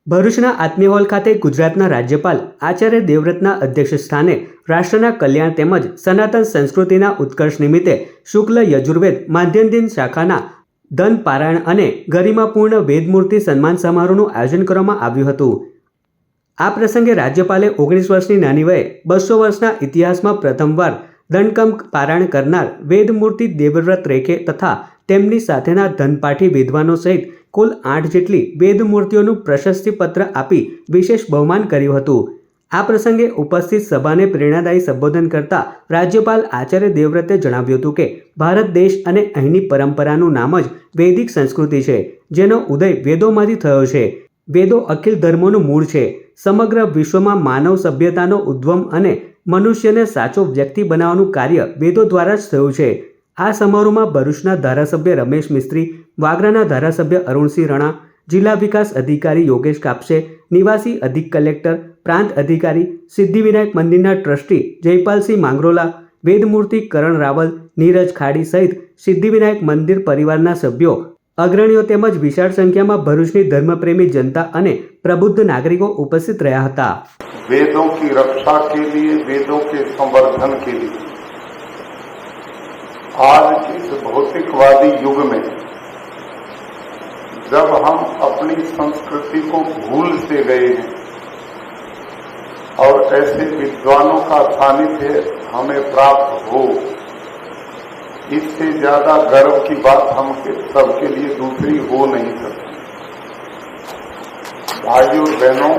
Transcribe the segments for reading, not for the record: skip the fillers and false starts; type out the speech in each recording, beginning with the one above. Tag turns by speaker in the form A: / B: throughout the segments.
A: ભરૂચના આત્મીય હોલ ખાતે ગુજરાતના રાજ્યપાલ આચાર્ય દેવવ્રતના અધ્યક્ષસ્થાને રાષ્ટ્રના કલ્યાણ તેમજ સનાતન સંસ્કૃતિના ઉત્કર્ષ નિમિત્તે શુક્લ યજુર્વેદ માધ્યમદિન શાખાના ધન પારાયણ અને ગરિમાપૂર્ણ વેદમૂર્તિ સન્માન સમારોહનું આયોજન કરવામાં આવ્યું હતું। આ પ્રસંગે રાજ્યપાલે 19 વર્ષની નાની વયે 200 વર્ષના ઇતિહાસમાં પ્રથમવાર દંડકમ પારાયણ કરનાર વેદમૂર્તિ દેવવ્રત રેખે તથા તેમની સાથેના ધનપાઠી વિદ્વાનો સહિત કુલ 8 જેટલી વેદમૂર્તિઓનું પ્રશસ્તિપત્ર આપી વિશેષ બહુમાન કર્યું હતું। આ પ્રસંગે ઉપસ્થિત સભાને પ્રેરણાદાયી સંબોધન કરતા રાજ્યપાલ આચાર્ય દેવવ્રતે જણાવ્યું હતું કે ભારત દેશ અને અહીંની પરંપરાનું નામ જ વૈદિક સંસ્કૃતિ છે, જેનો ઉદય વેદોમાંથી થયો છે। વેદો અખિલ ધર્મોનું મૂળ છે। સમગ્ર વિશ્વમાં માનવ સભ્યતાનો ઉદ્ગમ અને મનુષ્યને સાચો વ્યક્તિ બનાવવાનું કાર્ય વેદો દ્વારા જ થયું છે। આ સમારોહમાં ભરૂચના ધારાસભ્ય રમેશ મિસ્ત્રી, વાગરાના ધારાસભ્ય અરુણસિંહ રણા, જિલ્લા વિકાસ અધિકારી યોગેશ કાપસે, નિવાસી અધિક કલેક્ટર, પ્રાંત અધિકારી, સિદ્ધિવિનાયક મંદિરના ટ્રસ્ટી જયપાલસિંહ માંગરોલા, વેદમૂર્તિ કરણ રાવલ, નીરજ ખાડી સહિત સિદ્ધિવિનાયક મંદિર પરિવારના સભ્યો, અગ્રણીઓ તેમજ વિશાળ સંખ્યામાં ભરૂચની ધર્મપ્રેમી જનતા અને પ્રબુદ્ધ નાગરિકો ઉપસ્થિત રહ્યા હતા।
B: वेदों की रक्षा के लिए, वेदों के संवर्धन के लिए आज के इस भौतिकवादी युग में जब हम अपनी संस्कृति को भूल से गए हैं और ऐसे विद्वानों का सानिध्य हमें प्राप्त हो, इससे ज्यादा गर्व की बात हम सबके लिए दूसरी हो नहीं सकती। भाइयों बहनों,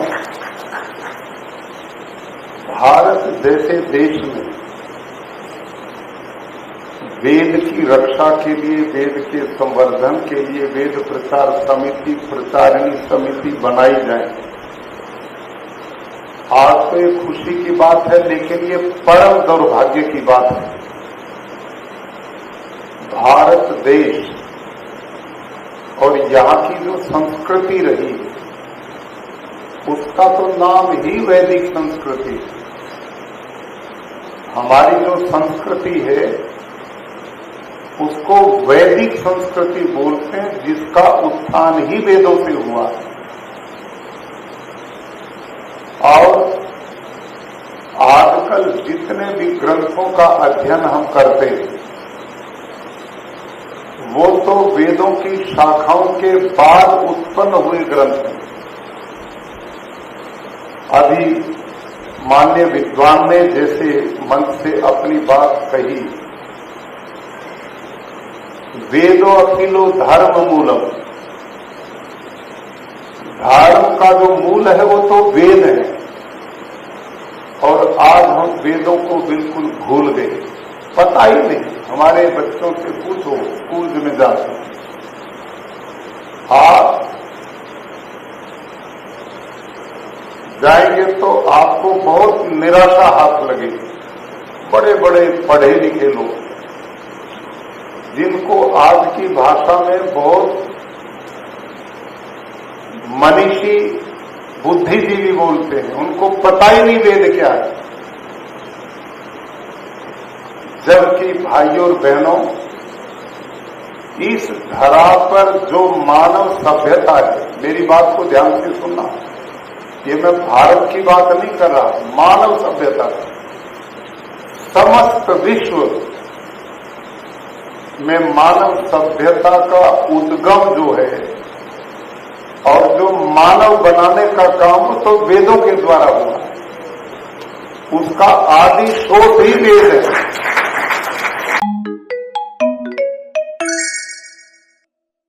B: भारत जैसे देश में वेद की रक्षा के लिए, वेद के संवर्धन के लिए वेद प्रचार समिति, प्रचारिणी समिति बनाई जाए। आज तो ये खुशी की बात है, लेकिन ये परम दुर्भाग्य की बात है। भारत देश और यहाँ की जो संस्कृति रही उसका तो नाम ही वैदिक संस्कृति है। हमारी जो संस्कृति है उसको वैदिक संस्कृति बोलते हैं, जिसका उत्थान ही वेदों से हुआ है। और आजकल जितने भी ग्रंथों का अध्ययन हम करते हैं वो तो वेदों की शाखाओं के बाद उत्पन्न हुए ग्रंथ हैं। अभी मान्य विद्वान ने जैसे मंच से अपनी बात कही, वेदो अखिलो धर्म मूलम, धर्म का जो मूल है वो तो वेद है, और आज हम वेदों को बिल्कुल भूल गए, पता ही नहीं। हमारे बच्चों से पूछो, स्कूल में जाते आप जाएंगे तो आपको बहुत निराशा हाथ लगेगी। बड़े बड़े पढ़े लिखे लोग जिनको आज की भाषा में बहुत मनीषी बुद्धिजीवी बोलते हैं, उनको पता ही नहीं वेद क्या है। जबकि भाइयों और बहनों, इस धरा पर जो मानव सभ्यता है, मेरी बात को ध्यान से सुनना, ये मैं भारत की बात नहीं कर रहा, मानव सभ्यता, समस्त विश्व में मानव सभ्यता का उद्गम जो है और जो मानव बनाने का काम तो वेदों के द्वारा हुआ, उसका आदि स्रोत ही वेद है।